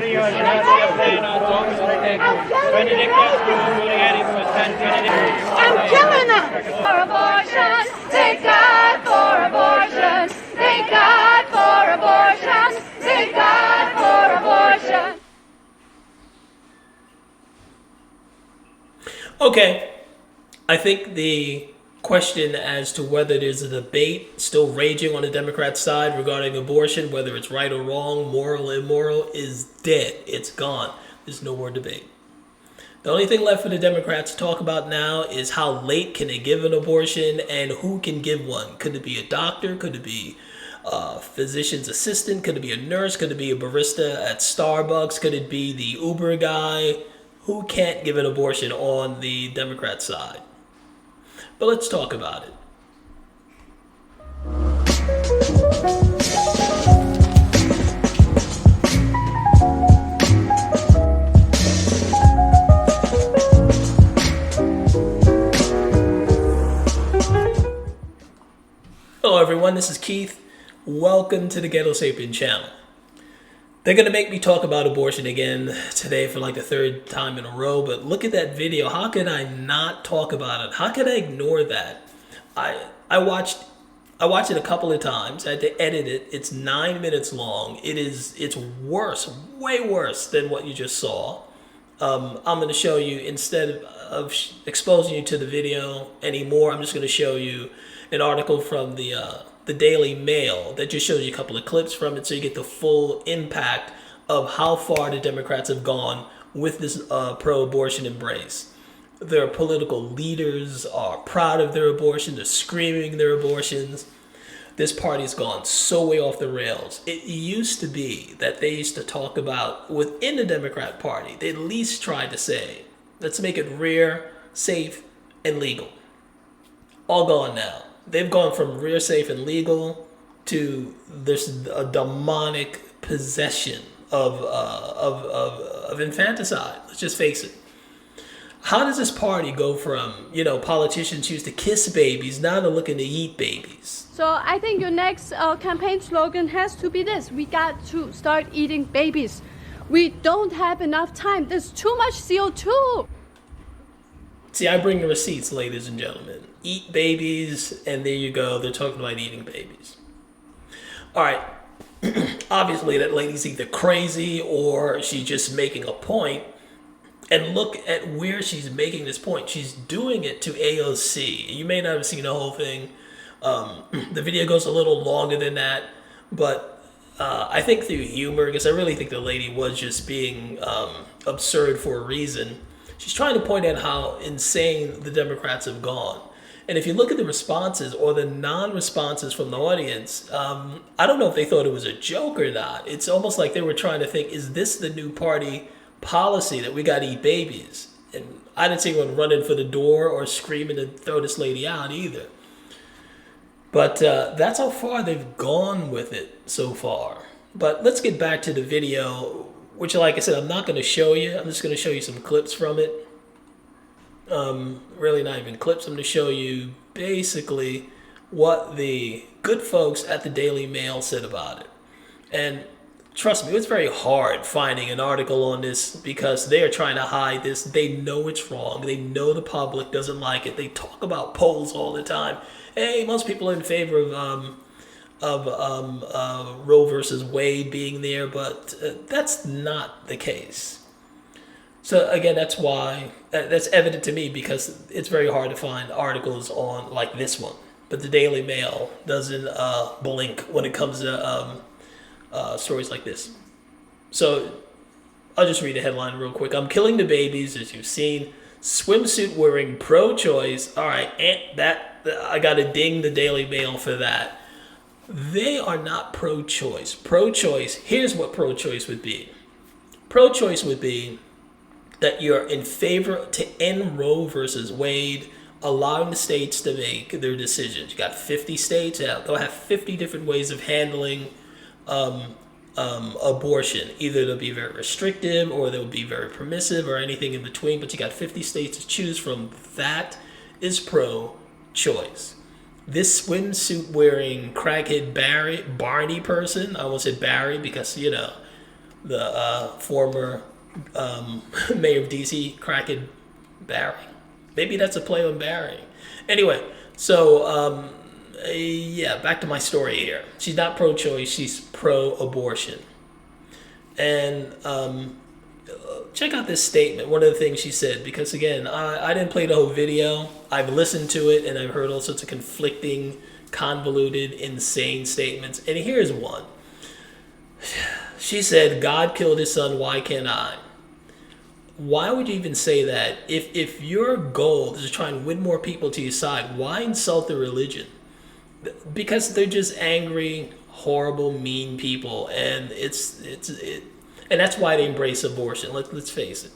I'm killing them. For abortion, thank God for abortion. Thank God for abortion. Thank God for abortion. Okay, I think the question as to whether there's a debate still raging on the Democrat side regarding abortion, whether it's right or wrong, moral or immoral, is dead. It's gone. There's no more debate. The only thing left for the Democrats to talk about now is how late can they give an abortion and who can give one. Could it be a doctor? Could it be a physician's assistant? Could it be a nurse? Could it be a barista at Starbucks? Could it be the Uber guy? Who can't give an abortion on the Democrat side? But let's talk about it. Hello everyone, this is Keith. Welcome to the Ghetto Sapien channel. They're going to make me talk about abortion again today for like the third time in a row, but look at that video. How could I not talk about it? How could I ignore that? I watched it a couple of times. I had to edit it. It's 9 minutes long. It's worse, way worse than what you just saw. I'm going to show you, instead of exposing you to the video anymore, I'm just going to show you an article from the Daily Mail that just shows you a couple of clips from it so you get the full impact of how far the Democrats have gone with this pro-abortion embrace. Their political leaders are proud of their abortion. They're screaming their abortions. This party's gone so way off the rails. It used to be that they used to talk about, within the Democrat Party, they at least tried to say, let's make it rare, safe, and legal. All gone now. They've gone from rear, safe, and legal to this a demonic possession of infanticide. Let's just face it. How does this party go from, politicians who used to kiss babies now they're looking to eat babies? So I think your next campaign slogan has to be this: we got to start eating babies. We don't have enough time. There's too much CO2. See, I bring the receipts, ladies and gentlemen. Eat babies, and there you go. They're talking about eating babies. All right. Obviously, that lady's either crazy or she's just making a point. And look at where she's making this point. She's doing it to AOC. You may not have seen the whole thing. The video goes a little longer than that. But I think through humor, because I really think the lady was just being absurd for a reason. She's trying to point out how insane the Democrats have gone. And if you look at the responses or the non-responses from the audience, I don't know if they thought it was a joke or not. It's almost like they were trying to think, is this the new party policy that we got to eat babies? And I didn't see anyone running for the door or screaming to throw this lady out either. But that's how far they've gone with it so far. But let's get back to the video, which, like I said, I'm not going to show you. I'm just going to show you some clips from it. Really not even clips. I'm going to show you basically what the good folks at the Daily Mail said about it. And trust me, it's very hard finding an article on this because they are trying to hide this. They know it's wrong. They know the public doesn't like it. They talk about polls all the time. Hey, most people are in favor of Roe versus Wade being there, but that's not the case. So again, that's why that's evident to me, because it's very hard to find articles on like this one. But the Daily Mail doesn't blink when it comes to stories like this. So I'll just read the headline real quick. I'm killing the babies, as you've seen. Swimsuit wearing pro-choice. All right, and that I got to ding the Daily Mail for that. They are not pro-choice. Pro-choice, here's what pro-choice would be. Pro-choice would be that you're in favor to end Roe versus Wade, allowing the states to make their decisions. You got 50 states, they'll have 50 different ways of handling abortion. Either they'll be very restrictive or they'll be very permissive or anything in between, but you got 50 states to choose from. That is pro-choice. This swimsuit wearing crackhead Barney person, I won't say Barry because, the former mayor of DC, Crackhead Barry. Maybe that's a play on Barry. Anyway, so yeah, back to my story here. She's not pro-choice, she's pro-abortion. And check out this statement, one of the things she said, because again, I didn't play the whole video. I've listened to it and I've heard all sorts of conflicting, convoluted, insane statements. And here's one. She said, God killed his son, why can't I? Why would you even say that? If your goal is to try and win more people to your side, why insult the religion? Because they're just angry, horrible, mean people, and and that's why they embrace abortion. Let's face it.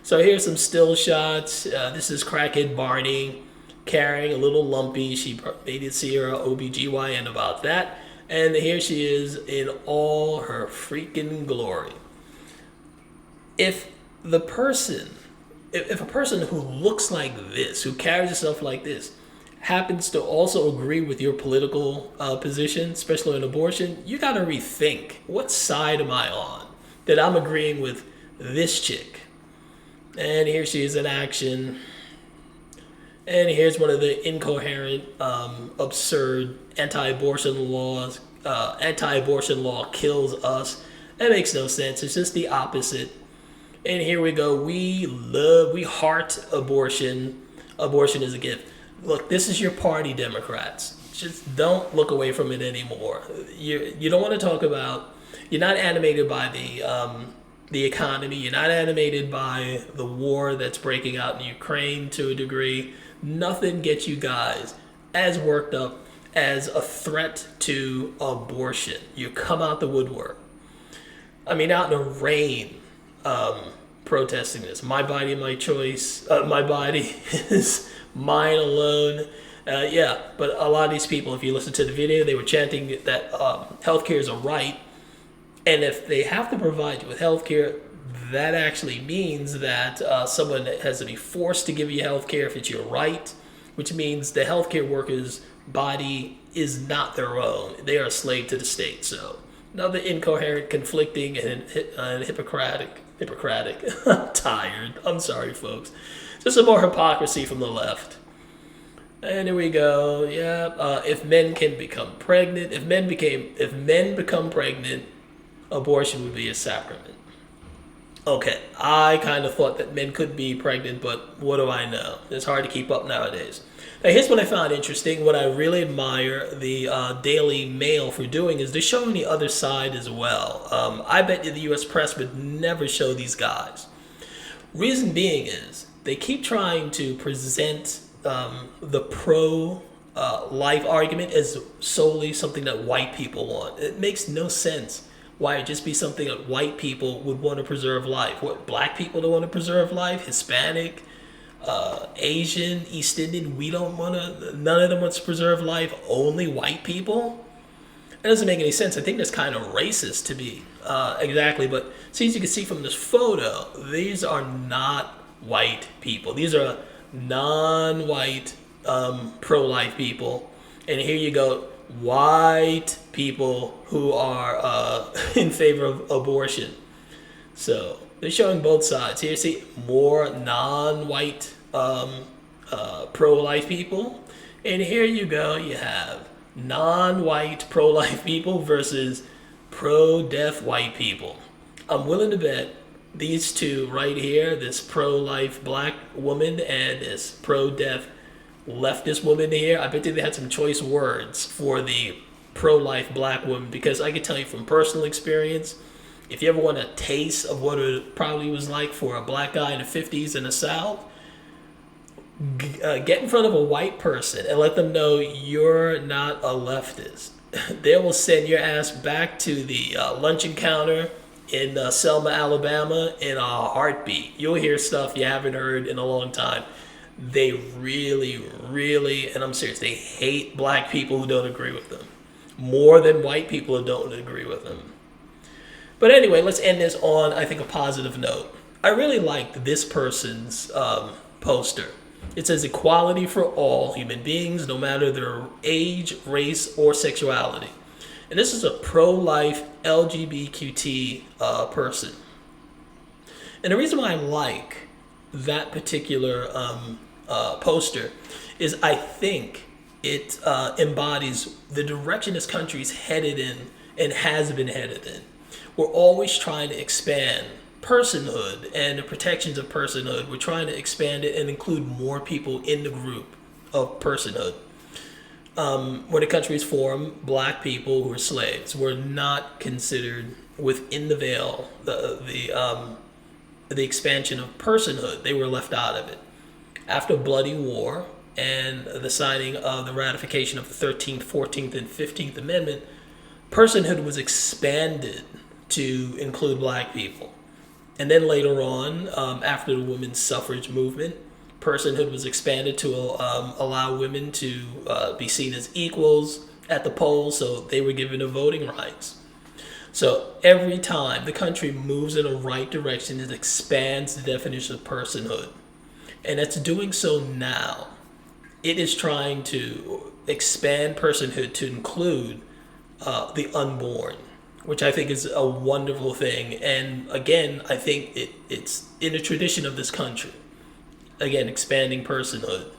So here's some still shots. This is Crackhead Barney carrying a little lumpy. She made it see her OBGYN about that. And here she is in all her freaking glory. If a person who looks like this, who carries herself like this, happens to also agree with your political position, especially on abortion, you got to rethink, what side am I on? That I'm agreeing with this chick. And here she is in action. And here's one of the incoherent, absurd anti-abortion laws. Anti-abortion law kills us. That makes no sense. It's just the opposite. And here we go. We heart abortion. Abortion is a gift. Look, this is your party, Democrats. Just don't look away from it anymore. You don't want to talk about. You're not animated by the economy. You're not animated by the war that's breaking out in Ukraine to a degree. Nothing gets you guys as worked up as a threat to abortion. You come out the woodwork. I mean, out in the rain, protesting this. My body, my choice. My body is mine alone. Yeah, but a lot of these people, if you listen to the video, they were chanting that healthcare is a right. And if they have to provide you with healthcare, that actually means that someone has to be forced to give you healthcare if it's your right, which means the healthcare worker's body is not their own. They are a slave to the state. So another incoherent, conflicting, and Hippocratic. I'm tired. I'm sorry, folks. Just some more hypocrisy from the left. And here we go. Yeah. If men can become pregnant, if men become pregnant, abortion would be a sacrament. Okay, I kind of thought that men could be pregnant, but what do I know? It's hard to keep up nowadays. Now, here's what I found interesting. What I really admire the Daily Mail for doing is they're showing the other side as well. I bet you the U.S. press would never show these guys. Reason being is they keep trying to present the pro-life argument as solely something that white people want. It makes no sense. Why it just be something that white people would want to preserve life? What, black people don't want to preserve life? Hispanic, Asian, East Indian, none of them wants to preserve life, only white people? That doesn't make any sense. I think that's kind of racist to be exactly, but see, as you can see from this photo, these are not white people. These are non-white pro-life people. And here you go, white people who are in favor of abortion. So they're showing both sides. Here, see more non-white pro-life people. And here you go, you have non-white pro-life people versus pro-death white people. I'm willing to bet these two right here, this pro-life black woman and this pro-death leftist woman here, I bet they had some choice words for the pro-life black woman, because I can tell you from personal experience, if you ever want a taste of what it probably was like for a black guy in the 50s in the South, get in front of a white person and let them know you're not a leftist. They will send your ass back to the luncheon counter in Selma, Alabama in a heartbeat. You'll hear stuff you haven't heard in a long time. They really, really, and I'm serious, they hate black people who don't agree with them more than white people who don't agree with them. But anyway, let's end this on, I think, a positive note. I really liked this person's poster. It says equality for all human beings, no matter their age, race, or sexuality. And this is a pro-life LGBTQT person. And the reason why I like that particular poster is I think it embodies the direction this country's headed in and has been headed in. We're always trying to expand personhood and the protections of personhood. We're trying to expand it and include more people in the group of personhood. When the country was formed, black people who were slaves were not considered within the veil, the expansion of personhood. They were left out of it. After bloody war and the signing of the ratification of the 13th, 14th, and 15th Amendment, personhood was expanded to include black people. And then later on, after the women's suffrage movement, personhood was expanded to allow women to be seen as equals at the polls, so they were given the voting rights. So every time the country moves in the right direction, it expands the definition of personhood. And it's doing so now. It is trying to expand personhood to include the unborn, which I think is a wonderful thing. And again, I think it's in the tradition of this country. Again, expanding personhood.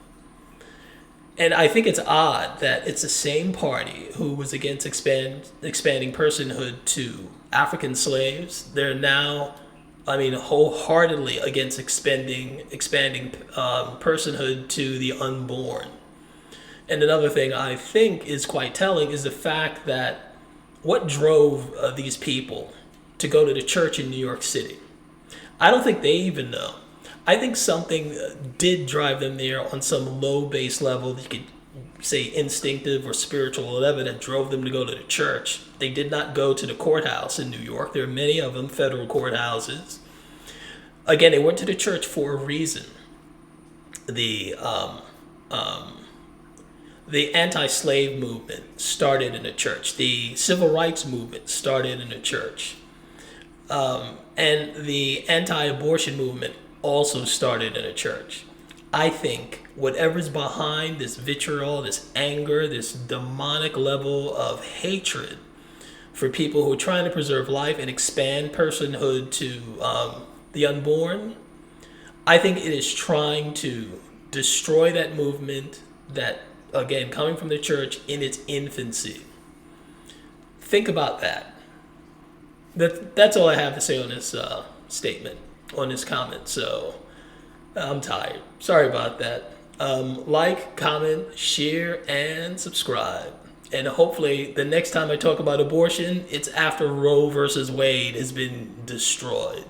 And I think it's odd that it's the same party who was against expanding personhood to African slaves. They're now, wholeheartedly against expanding personhood to the unborn. And another thing I think is quite telling is the fact that what drove these people to go to the church in New York City. I don't think they even know. I think something did drive them there on some low base level. You could say instinctive or spiritual or whatever that drove them to go to the church. They did not go to the courthouse in New York. There are many of them, federal courthouses. Again, they went to the church for a reason. The anti-slave movement started in the church. The civil rights movement started in the church. And the anti-abortion movement also started in a church. I think whatever's behind this vitriol, this anger, this demonic level of hatred for people who are trying to preserve life and expand personhood to the unborn, I think it is trying to destroy that movement that, again, coming from the church in its infancy. Think about that. That's all I have to say on this statement, on this comment. So I'm tired. Sorry about that. Like, comment, share, and subscribe. And hopefully the next time I talk about abortion, it's after Roe versus Wade has been destroyed.